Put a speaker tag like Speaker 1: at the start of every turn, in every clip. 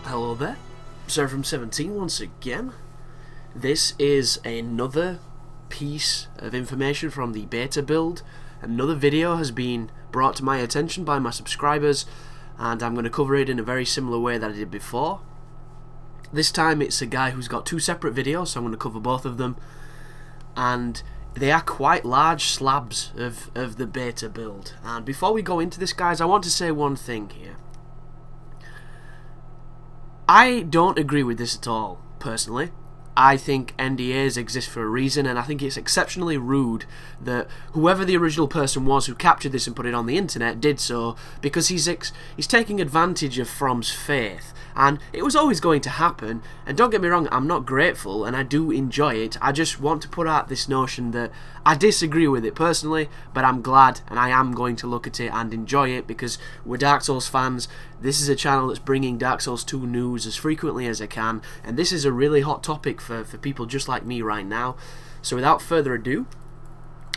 Speaker 1: Hello there, Sir from 17 once again. This is another piece of information from the beta build. Another video has been brought to my attention by my subscribers, and I'm going to cover it in a very similar way that I did before. This time it's a guy who's got two separate videos, so I'm going to cover both of them, and they are quite large slabs of the beta build. And before we go into this, guys, I want to say one thing here. I don't agree with this at all, personally. I think NDAs exist for a reason, and I think it's exceptionally rude that whoever the original person was who captured this and put it on the internet did so, because he's taking advantage of From's faith, and it was always going to happen. And don't get me wrong, I'm not grateful, and I do enjoy it. I just want to put out this notion that I disagree with it personally, but I'm glad, and I am going to look at it and enjoy it, because we're Dark Souls fans. This is a channel that's bringing Dark Souls 2 news as frequently as I can, and this is a really hot topic for people just like me right now. So without further ado,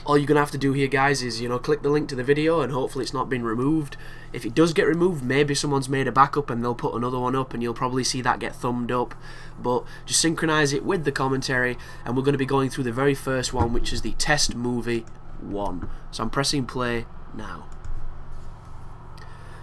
Speaker 1: all you're going to have to do here, guys, is, click the link to the video, and hopefully it's not been removed. If it does get removed, maybe someone's made a backup and they'll put another one up, and you'll probably see that get thumbed up. But just synchronize it with the commentary, and we're going to be going through the very first one, which is the Test Movie 1. So I'm pressing play now.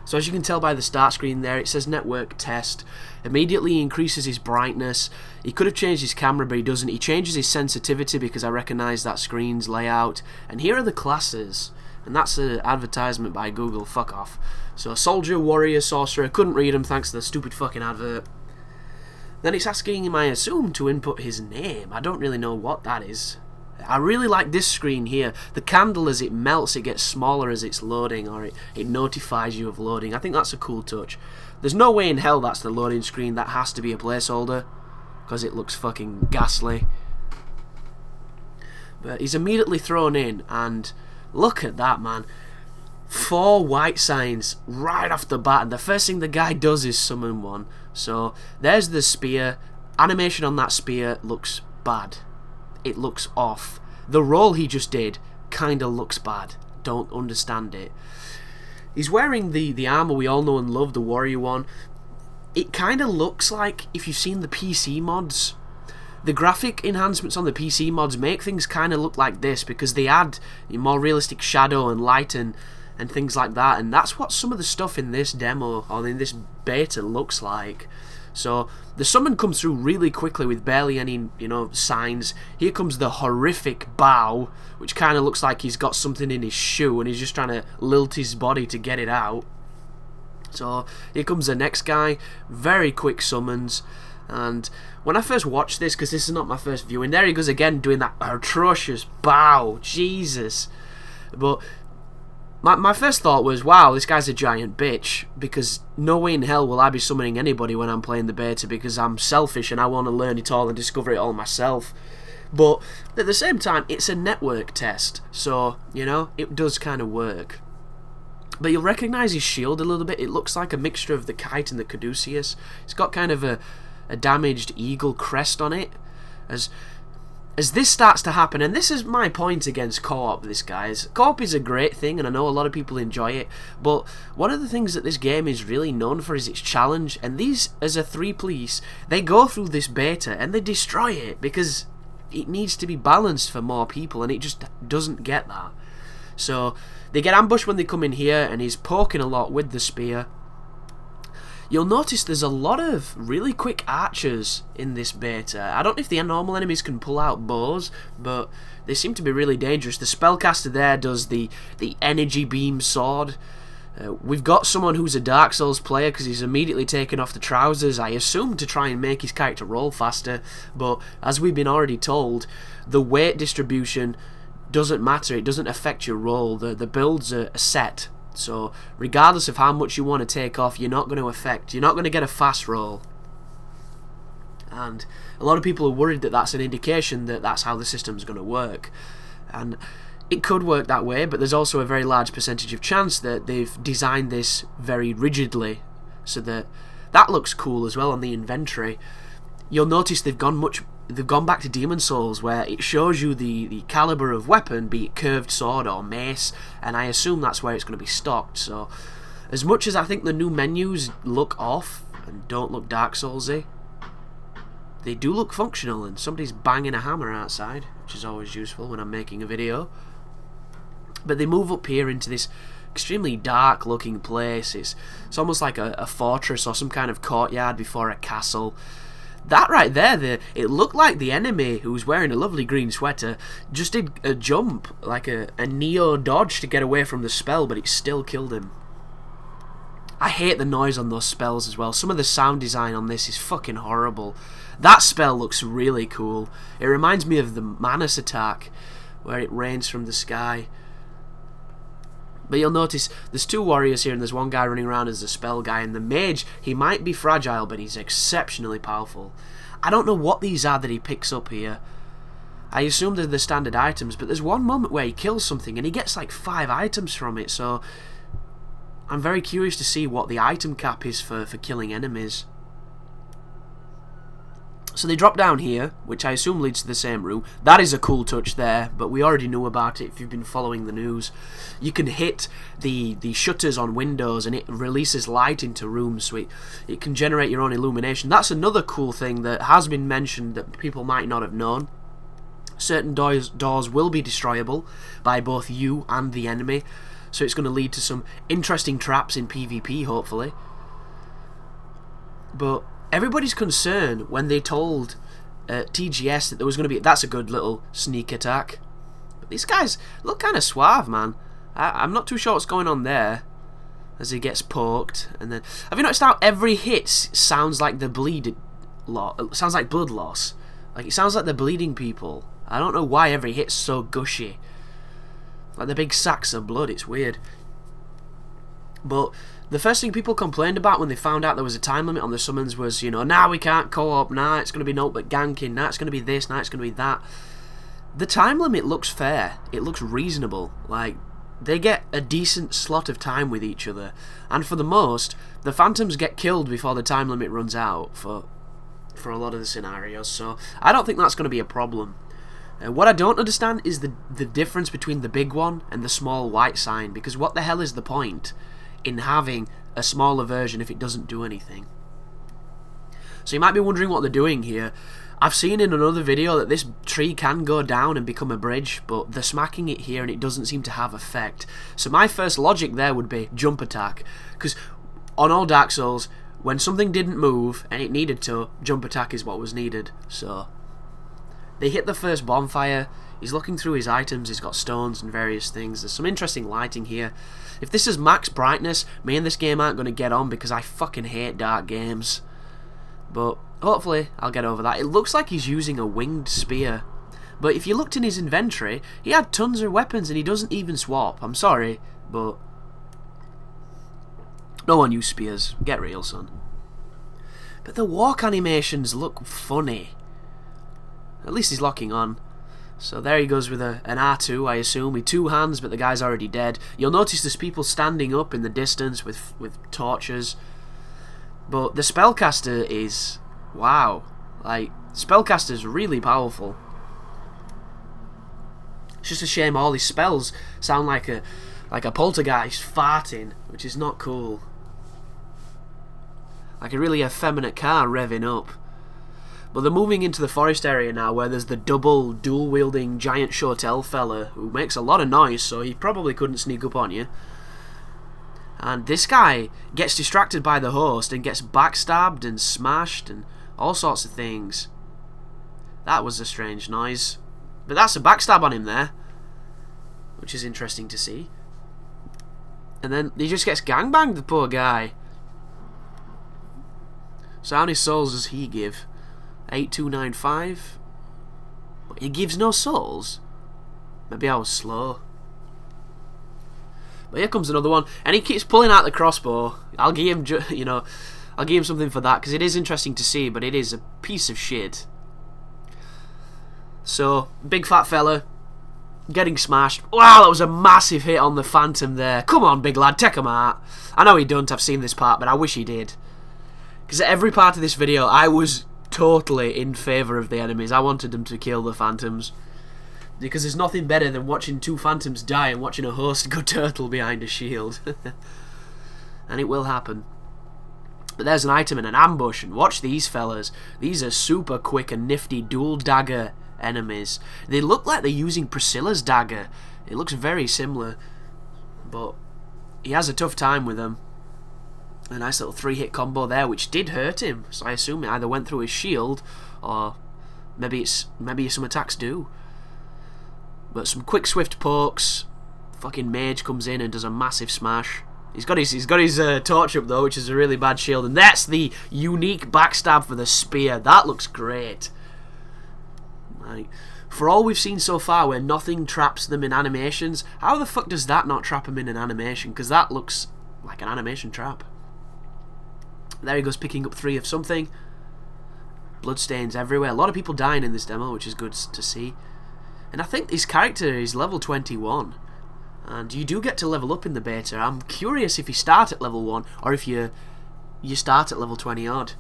Speaker 1: So as you can tell by the start screen there, it says network test. Immediately he increases his brightness. He could have changed his camera, but he doesn't. He changes his sensitivity because I recognise that screen's layout. And here are the classes. And that's an advertisement by Google. Fuck off. So soldier, warrior, sorcerer. Couldn't read them thanks to the stupid fucking advert. Then it's asking him, I assume, to input his name. I don't really know what that is. I really like this screen here. The candle, as it melts, it gets smaller as it's loading, or it notifies you of loading. I think that's a cool touch. There's no way in hell that's the loading screen. That has to be a placeholder, because it looks fucking ghastly. But he's immediately thrown in, and look at that, man. 4 white signs right off the bat, and the first thing the guy does is summon one. So there's the spear. Animation on that spear looks bad. It looks off. The roll he just did kinda looks bad. Don't understand it. He's wearing the armor we all know and love, the warrior one. It kinda looks like, if you've seen the PC mods, the graphic enhancements on the PC mods make things kinda look like this, because they add more realistic shadow and light and things like that, and that's what some of the stuff in this demo or in this beta looks like. So the summon comes through really quickly with barely any, signs. Here comes the horrific bow, which kind of looks like he's got something in his shoe and he's just trying to lilt his body to get it out. So here comes the next guy. Very quick summons. And when I first watched this, because this is not my first viewing, there he goes again doing that atrocious bow. Jesus. But my first thought was, wow, this guy's a giant bitch, because no way in hell will I be summoning anybody when I'm playing the beta, because I'm selfish and I want to learn it all and discover it all myself. But at the same time, it's a network test, so, it does kind of work. But you'll recognise his shield a little bit. It looks like a mixture of the kite and the caduceus. It's got kind of a damaged eagle crest on it. As this starts to happen, and this is my point against co-op, this guys. Co-op is a great thing, and I know a lot of people enjoy it, but one of the things that this game is really known for is its challenge, and these, as a 3 police, they go through this beta, and they destroy it, because it needs to be balanced for more people, and it just doesn't get that. So, they get ambushed when they come in here, and he's poking a lot with the spear. You'll notice there's a lot of really quick archers in this beta. I don't know if the normal enemies can pull out bows, but they seem to be really dangerous. The spellcaster there does the energy beam sword. We've got someone who's a Dark Souls player, because he's immediately taken off the trousers, I assume to try and make his character roll faster, but as we've been already told, the weight distribution doesn't matter. It doesn't affect your roll. The builds are set. So regardless of how much you want to take off, you're not going to get a fast roll. And a lot of people are worried that that's an indication that that's how the system's going to work. And it could work that way, but there's also a very large percentage of chance that they've designed this very rigidly, so that looks cool as well on the inventory. You'll notice they've gone back to Demon Souls, where it shows you the caliber of weapon, be it curved sword or mace, and I assume that's where it's going to be stocked. So as much as I think the new menus look off and don't look Dark Soulsy. They do look functional, and somebody's banging a hammer outside, which is always useful when I'm making a video. But they move up here into this extremely dark looking place. It's almost like a fortress or some kind of courtyard before a castle. That right there, it looked like the enemy, who was wearing a lovely green sweater, just did a jump, like a Neo dodge to get away from the spell, but it still killed him. I hate the noise on those spells as well. Some of the sound design on this is fucking horrible. That spell looks really cool. It reminds me of the Manus attack, where it rains from the sky. But you'll notice there's two warriors here, and there's one guy running around as the spell guy, and the mage, he might be fragile, but he's exceptionally powerful. I don't know what these are that he picks up here. I assume they're the standard items, but there's one moment where he kills something, and he gets like 5 items from it, so I'm very curious to see what the item cap is for killing enemies. So they drop down here, which I assume leads to the same room. That is a cool touch there, but we already knew about it if you've been following the news. You can hit the shutters on windows and it releases light into rooms, so it can generate your own illumination. That's another cool thing that has been mentioned that people might not have known. Certain doors will be destroyable by both you and the enemy, so it's going to lead to some interesting traps in PvP, hopefully. But everybody's concerned when they told TGS that there was going to be... That's a good little sneak attack. But these guys look kind of suave, man. I'm not too sure what's going on there. As he gets poked. And then... Have you noticed how every hit sounds like the sounds like blood loss? Like, it sounds like they're bleeding people. I don't know why every hit's so gushy. Like the big sacks of blood. It's weird. But the first thing people complained about when they found out there was a time limit on the summons was, you know, now we can't co-op, now it's going to be note but ganking, now it's going to be this, now it's going to be that. The time limit looks fair. It looks reasonable. Like, they get a decent slot of time with each other. And for the most, the phantoms get killed before the time limit runs out for a lot of the scenarios. So I don't think that's going to be a problem. What I don't understand is the difference between the big one and the small white sign. Because what the hell is the point in having a smaller version if it doesn't do anything? So you might be wondering what they're doing here. I've seen in another video that this tree can go down and become a bridge, but they're smacking it here and it doesn't seem to have effect. So my first logic there would be jump attack, because on all Dark Souls, when something didn't move and it needed to, jump attack is what was needed. So they hit the first bonfire. He's looking through his items. He's got stones and various things. There's some interesting lighting here. If this is max brightness, me and this game aren't going to get on because I fucking hate dark games. But hopefully I'll get over that. It looks like he's using a winged spear. But if you looked in his inventory, he had tons of weapons and he doesn't even swap. I'm sorry, but no one used spears. Get real, son. But the walk animations look funny. At least he's locking on. So there he goes with an R2, I assume, with 2 hands, but the guy's already dead. You'll notice there's people standing up in the distance with torches. But the spellcaster is... wow. Like, spellcaster's really powerful. It's just a shame all his spells sound like a poltergeist farting, which is not cool. Like a really effeminate car revving up. But they're moving into the forest area now, where there's the dual-wielding giant Shotel fella who makes a lot of noise, so he probably couldn't sneak up on you. And this guy gets distracted by the host and gets backstabbed and smashed and all sorts of things. That was a strange noise. But that's a backstab on him there, which is interesting to see. And then he just gets gangbanged, the poor guy. So how many souls does he give? 8295. He gives no souls. Maybe I was slow. But here comes another one, and he keeps pulling out the crossbow. I'll give him, I'll give him something for that because it is interesting to see, but it is a piece of shit. So big fat fella getting smashed. Wow, that was a massive hit on the phantom there. Come on, big lad, take him out. I know he don't. I've seen this part, but I wish he did. Because at every part of this video, I was totally in favour of the enemies. I wanted them to kill the phantoms. Because there's nothing better than watching 2 phantoms die and watching a host go turtle behind a shield. And it will happen. But there's an item in an ambush, and watch these fellas. These are super quick and nifty dual dagger enemies. They look like they're using Priscilla's dagger. It looks very similar, but he has a tough time with them. A nice little 3-hit combo there, which did hurt him. So I assume it either went through his shield, or maybe some attacks do. But some quick, swift pokes. Fucking mage comes in and does a massive smash. He's got his torch up though, which is a really bad shield, and that's the unique backstab for the spear. That looks great. Like, for all we've seen so far, where nothing traps them in animations, how the fuck does that not trap them in an animation? Because that looks like an animation trap. There he goes, picking up 3 of something. Bloodstains everywhere. A lot of people dying in this demo, which is good to see. And I think his character is level 21. And you do get to level up in the beta. I'm curious if you start at level 1 or if you start at level 20 odd.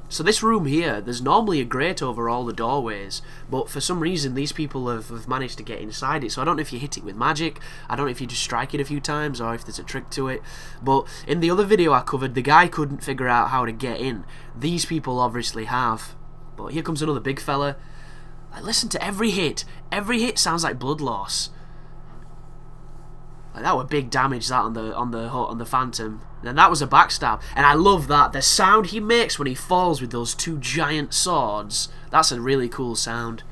Speaker 1: So this room here, there's normally a grate over all the doorways, but for some reason these people have managed to get inside it. So I don't know if you hit it with magic, I don't know if you just strike it a few times, or if there's a trick to it. But in the other video I covered, the guy couldn't figure out how to get in. These people obviously have. But here comes another big fella. Like, listen to every hit. Every hit sounds like blood loss. Like, that were big damage, that on the Phantom. And that was a backstab. And I love that. The sound he makes when he falls with those 2 giant swords. That's a really cool sound.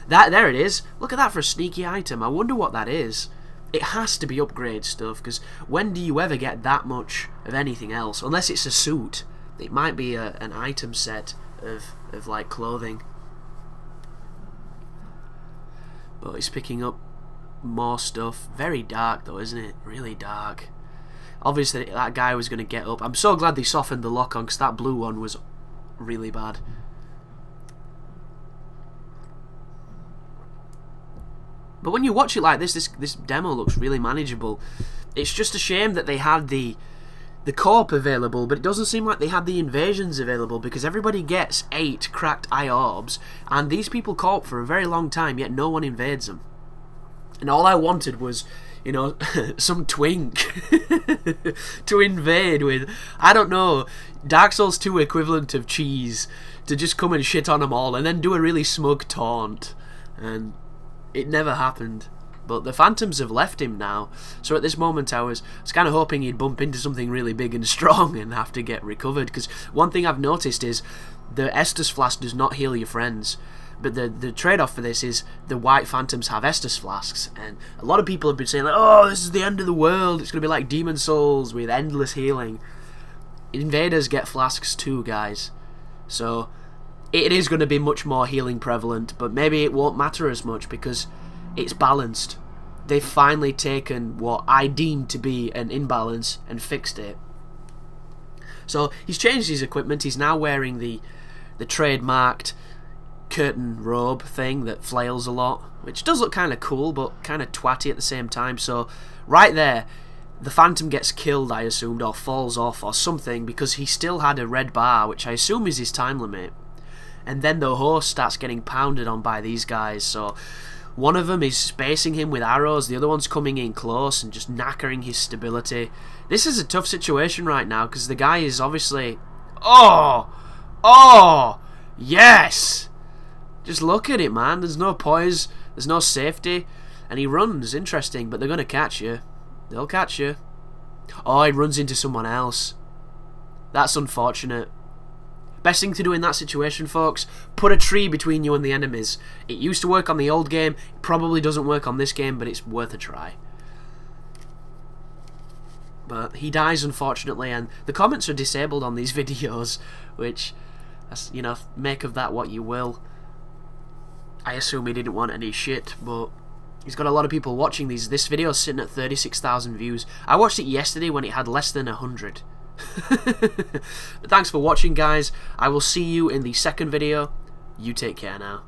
Speaker 1: There it is. Look at that for a sneaky item. I wonder what that is. It has to be upgrade stuff, because when do you ever get that much of anything else? Unless it's a suit. It might be an item set of like clothing. But he's picking up more stuff. Very dark though, isn't it? Really dark. Obviously that guy was going to get up. I'm so glad they softened the lock on, because that blue one was really bad. But when you watch it like this demo looks really manageable. It's just a shame that they had the co-op available, but it doesn't seem like they had the invasions available, because everybody gets 8 cracked eye orbs, and these people co-op for a very long time, yet no one invades them. And all I wanted was, you know, some twink to invade with, I don't know, Dark Souls 2 equivalent of cheese, to just come and shit on them all, and then do a really smug taunt. And it never happened. But the Phantoms have left him now, so at this moment I was kind of hoping he'd bump into something really big and strong and have to get recovered, because one thing I've noticed is the Estus Flask does not heal your friends, but the trade-off for this is the White Phantoms have Estus Flasks, and a lot of people have been saying, like, oh, this is the end of the world, it's going to be like Demon Souls with endless healing. Invaders get flasks too, guys, so it is going to be much more healing prevalent, but maybe it won't matter as much, because it's balanced. They've finally taken what I deemed to be an imbalance and fixed it. So he's changed his equipment. He's now wearing the trademarked curtain robe thing that flails a lot, which does look kind of cool but kind of twatty at the same time. So right there, the Phantom gets killed, I assumed, or falls off or something, because he still had a red bar, which I assume is his time limit. And then the host starts getting pounded on by these guys, so one of them is spacing him with arrows, the other one's coming in close and just knackering his stability. This is a tough situation right now, because the guy is obviously... Oh! Yes! Just look at it, man. There's no poise, there's no safety, and he runs. Interesting, but they're going to catch you. They'll catch you. Oh, he runs into someone else. That's unfortunate. Best thing to do in that situation, folks, put a tree between you and the enemies. It used to work on the old game, it probably doesn't work on this game, but it's worth a try. But he dies, unfortunately, and the comments are disabled on these videos, which, you know, make of that what you will. I assume he didn't want any shit, but he's got a lot of people watching these. This video is sitting at 36,000 views. I watched it yesterday when it had less than 100. But thanks for watching, guys. I will see you in the second video. You take care now.